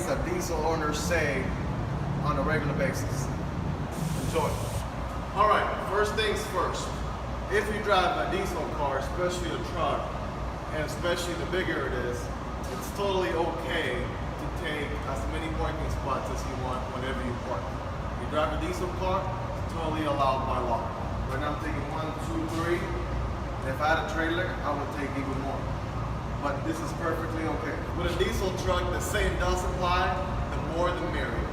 that diesel owners say on a regular basis. Enjoy. All right, first things first. If you drive a diesel car, especially a truck, and especially the bigger it is, it's totally okay to take as many parking spots as you want whenever you park. If you drive a diesel car, it's totally allowed by law. Right now I'm taking 1, 2, 3. And if I had a trailer, I would take even more. But this is perfectly okay. With a diesel truck, the same does apply, the more the merrier.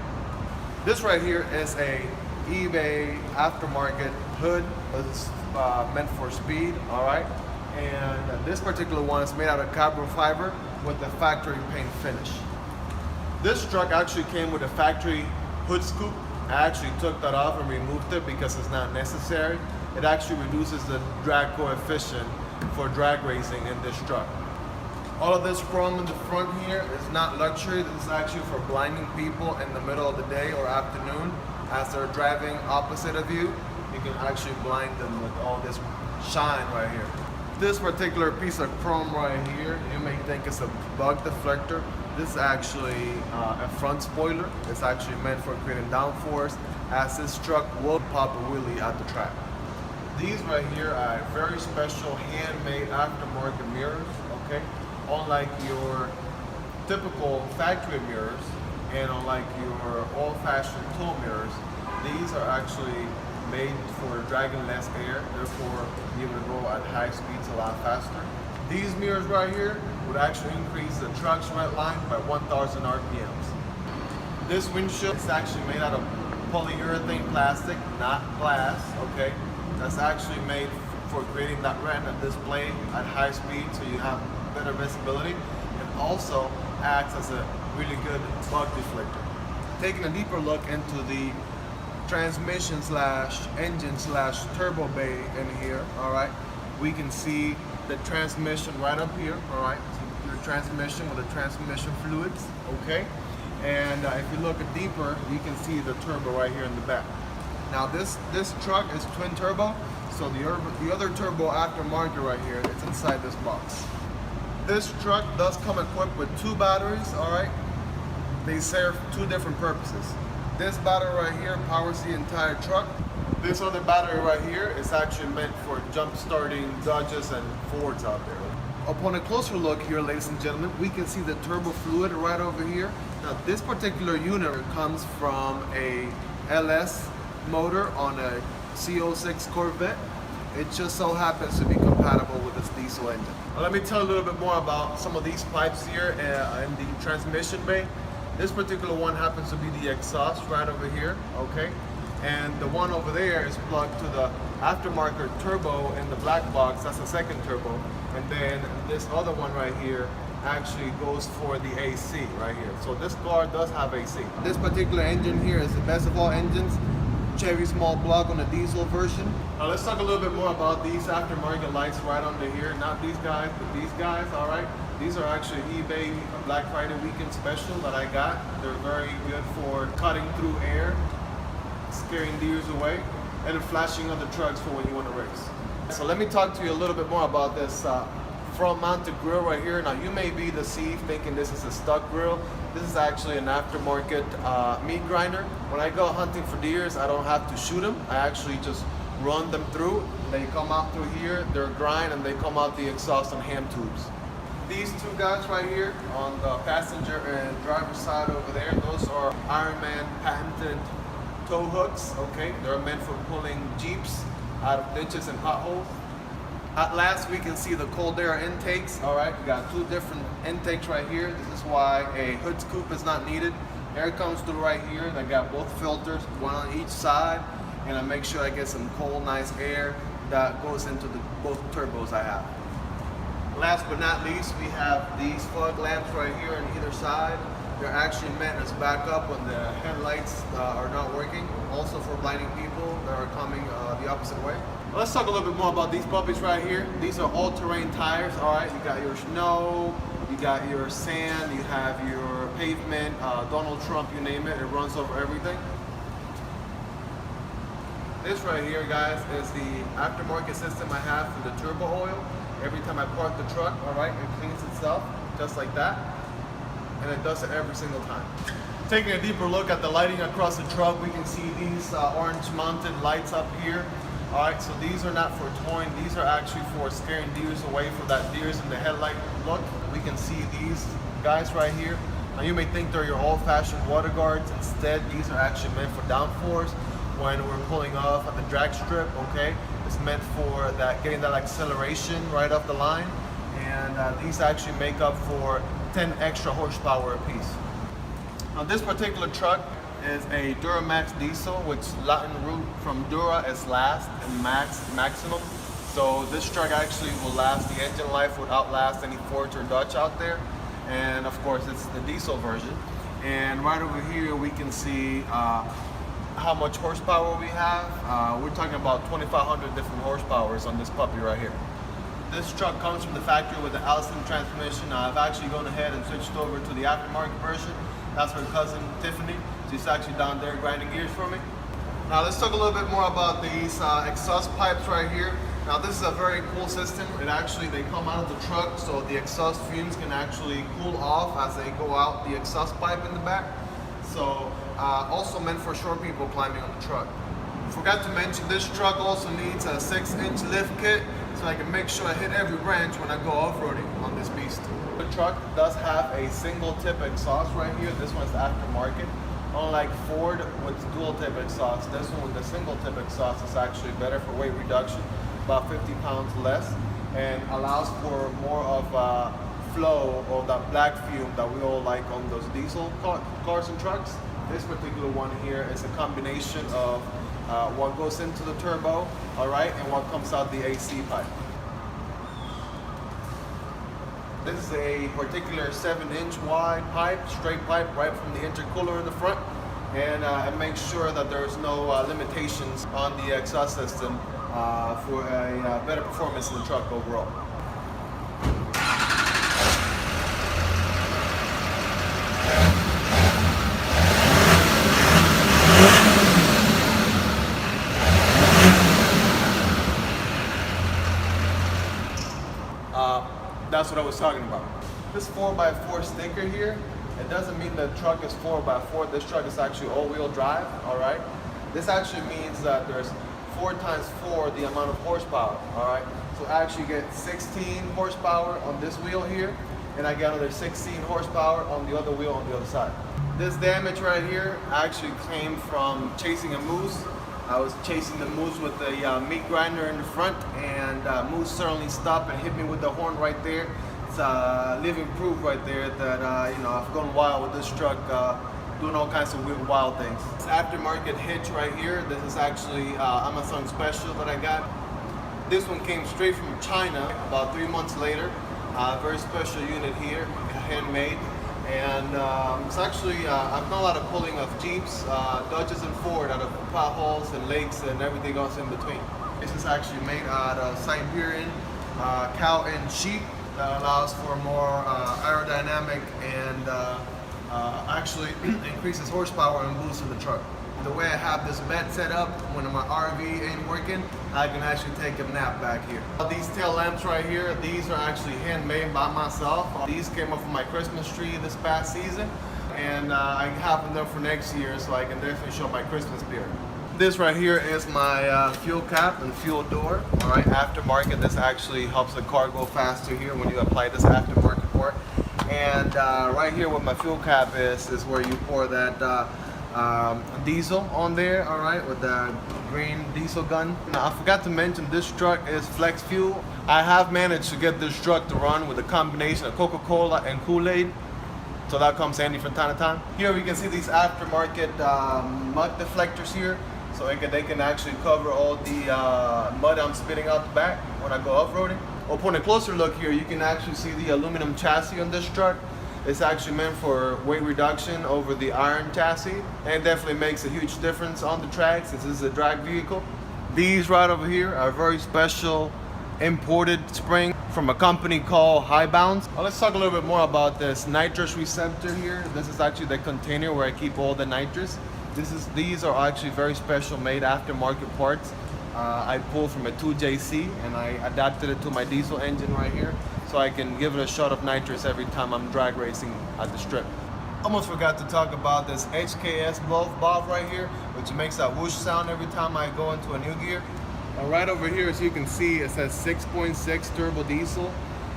This right here is a eBay aftermarket hood. It's meant for speed, all right? And this particular one is made out of carbon fiber with the factory paint finish. This truck actually came with a factory hood scoop. I actually took that off and removed it because it's not necessary. It actually reduces the drag coefficient for drag racing in this truck. All of this chrome in the front here is not luxury. This is actually for blinding people in the middle of the day or afternoon. As they're driving opposite of you, you can actually blind them with all this shine right here. This particular piece of chrome right here, you may think it's a bug deflector. This is actually a front spoiler. It's actually meant for creating downforce, as this truck will pop a wheelie at the track. These right here are very special handmade aftermarket mirrors, okay? Unlike your typical factory mirrors and unlike your old-fashioned tow mirrors, these are actually made for dragging less air, therefore be able to go at high speeds a lot faster. These mirrors right here would actually increase the truck's Redline by 1,000 RPMs. This windshield is actually made out of polyurethane plastic, not glass, okay? That's actually made for creating that retina display at high speed so you have better visibility, and also acts as a really good bug deflector. Taking a deeper look into the transmission slash engine slash turbo bay in here, all right, we can see the transmission right up here, all right, so your transmission with the transmission fluids, okay, and if you look deeper, you can see the turbo right here in the back. Now this truck is twin turbo, so the other turbo aftermarket right here, it's inside this box. This truck does come equipped with 2 batteries, all right? They serve 2 different purposes. This battery right here powers the entire truck. This other battery right here is actually meant for jump starting Dodges and Fords out there. Upon a closer look here, ladies and gentlemen, we can see the turbo fluid right over here. Now this particular unit comes from a LS motor on a C06 Corvette. It just so happens to be compatible with this diesel engine. Now, let me tell you a little bit more about some of these pipes here in the transmission bay. This particular one happens to be the exhaust right over here, okay? And the one over there is plugged to the aftermarket turbo in the black box. That's the second turbo. And then this other one right here actually goes for the AC right here. So this car does have AC. This particular engine here is the best of all engines. Cherry small block on the diesel version. Now let's talk a little bit more about these aftermarket lights right under here. Not these guys, but these guys, all right? These are actually eBay Black Friday weekend special that I got. They're very good for cutting through air, scaring deers away, and flashing other trucks for when you want to race. So let me talk to you a little bit more about this front mounted grill right here. Now you may be deceived thinking this is a stock grill. This is actually an aftermarket meat grinder. When I go hunting for deers, I don't have to shoot them. I actually just run them through. They come out through here, they're grind, and they come out the exhaust and ham tubes. These 2 guys right here on the passenger and driver side over there, those are Ironman patented tow hooks, okay? They're meant for pulling Jeeps out of ditches and potholes. At last, we can see the cold air intakes. All right, we got 2 different intakes right here. This is why a hood scoop is not needed. Air comes through right here. I got both filters, one on each side, and I make sure I get some cold, nice air that goes into both turbos I have. Last but not least, we have these fog lamps right here on either side. They're actually meant as backup when the headlights are not working. Also for blinding people that are coming the opposite way. Let's talk a little bit more about these puppies right here. These are all-terrain tires, all right? You got your snow, you got your sand, you have your pavement, Donald Trump, you name it, it runs over everything. This right here, guys, is the aftermarket system I have for the turbo oil. Every time I park the truck, all right, it cleans itself, just like that. and it does it every single time. Taking a deeper look at the lighting across the truck, we can see these orange mounted lights up here. Alright, so these are not for towing, these are actually for scaring deers away from that deers in the headlight look. We can see these guys right here. Now you may think they're your old-fashioned water guards. Instead, these are actually meant for downforce when we're pulling off at the drag strip, okay? It's meant for that, getting that acceleration right off the line. And these actually make up for 10 extra horsepower apiece. Now this particular truck is a Duramax diesel, which Latin root from Dura is last and max, maximum. So this truck actually will last, the engine life would outlast any Ford or Dodge out there. And of course it's the diesel version. And right over here we can see how much horsepower we have. We're talking about 2,500 different horsepowers on this puppy right here. This truck comes from the factory with the Allison transmission. I've actually gone ahead and switched over to the aftermarket version. That's her cousin Tiffany. She's actually down there grinding gears for me. Now let's talk a little bit more about these exhaust pipes right here. Now this is a very cool system. They come out of the truck, so the exhaust fumes can actually cool off as they go out the exhaust pipe in the back. So also meant for short people climbing on the truck. Forgot to mention this truck also needs a 6-inch lift kit, so I can make sure I hit every branch when I go off-roading on this beast. The truck does have a single tip exhaust right here. This one's aftermarket. Unlike Ford with dual tip exhaust, this one with the single tip exhaust is actually better for weight reduction, about 50 pounds less, and allows for more of a flow of that black fume that we all like on those diesel cars and trucks. This particular one here is a combination of what goes into the turbo, all right, and what comes out the AC pipe. This is a particular 7-inch wide pipe, straight pipe, right from the intercooler in the front, and it makes sure that there's no limitations on the exhaust system for a better performance in the truck overall. That's what I was talking about. This 4x4 sticker here, it doesn't mean the truck is 4x4. This truck is actually all-wheel drive, all right? This actually means that there's 4 times 4 the amount of horsepower, all right? So I actually get 16 horsepower on this wheel here, and I get another 16 horsepower on the other wheel on the other side. This damage right here actually came from chasing a moose. I was chasing the moose with the meat grinder in the front, and moose suddenly stopped and hit me with the horn right there. It's living proof right there that you know, I've gone wild with this truck, doing all kinds of weird, wild things. This Aftermarket Hitch right here, this is actually Amazon special that I got. This one came straight from China about 3 months later. Very special unit here, handmade. And it's actually, I've done a lot of pulling of Jeeps, Dodges and Ford out of potholes and lakes and everything else in between. This is actually made out of Siberian cow and sheep that allows for more aerodynamic and actually increases horsepower and boost in the truck. The way I have this bed set up, when my RV ain't working, I can actually take a nap back here. These tail lamps right here, these are actually handmade by myself. These came off of my Christmas tree this past season, and I have them there for next year, so I can definitely show my Christmas spirit. This right here is my fuel cap and fuel door. All right, aftermarket. This actually helps the car go faster here when you apply this aftermarket part. And right here where my fuel cap is where you pour that diesel on there, all right, with the green diesel gun. Now I forgot to mention this truck is flex fuel. I have managed to get this truck to run with a combination of Coca-Cola and Kool-Aid, so that comes handy from time to time. Here we can see these aftermarket mud deflectors here, so they can actually cover all the mud I'm spitting out the back when I go off-roading. Upon a closer look here, you can actually see the aluminum chassis on this truck. It's actually meant for weight reduction over the iron chassis, and definitely makes a huge difference on the track since this is a drag vehicle. These right over here are very special imported spring from a company called Highbounds. Well, let's talk a little bit more about this Nitrous Receptor here. This is actually the container where I keep all the nitrous. These are actually very special made aftermarket parts. I pulled from a 2JC and I adapted it to my diesel engine right here. So so I can give it a shot of nitrous every time I'm drag racing at the strip. Almost forgot to talk about this HKS valve right here, which makes that whoosh sound every time I go into a new gear. Right over here, as you can see, it says 6.6 turbo diesel.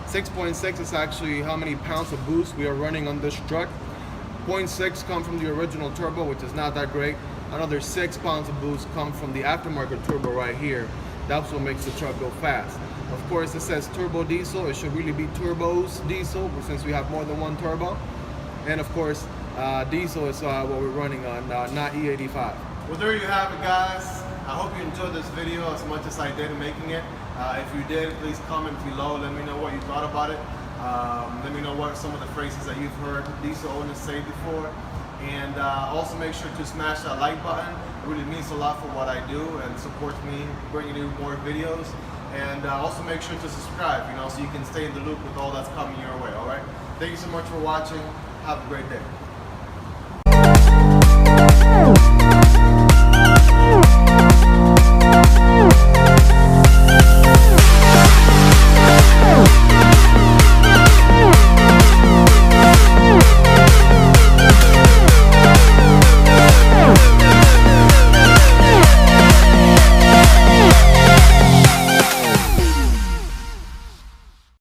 6.6 is actually how many pounds of boost we are running on this truck. 0.6 come from the original turbo, which is not that great. Another 6 pounds of boost come from the aftermarket turbo right here. That's what makes the truck go fast. Of course, it says turbo diesel. It should really be turbos diesel, since we have more than one turbo. And of course, diesel is what we're running on, not E85. Well, there you have it, guys. I hope you enjoyed this video as much as I did in making it. If you did, please comment below. Let me know what you thought about it. Let me know what are some of the phrases that you've heard diesel owners say before. And also make sure to smash that like button. It really means a lot for what I do and supports me bringing you more videos. And also make sure to subscribe, so you can stay in the loop with all that's coming your way, all right? Thank you so much for watching. Have a great day.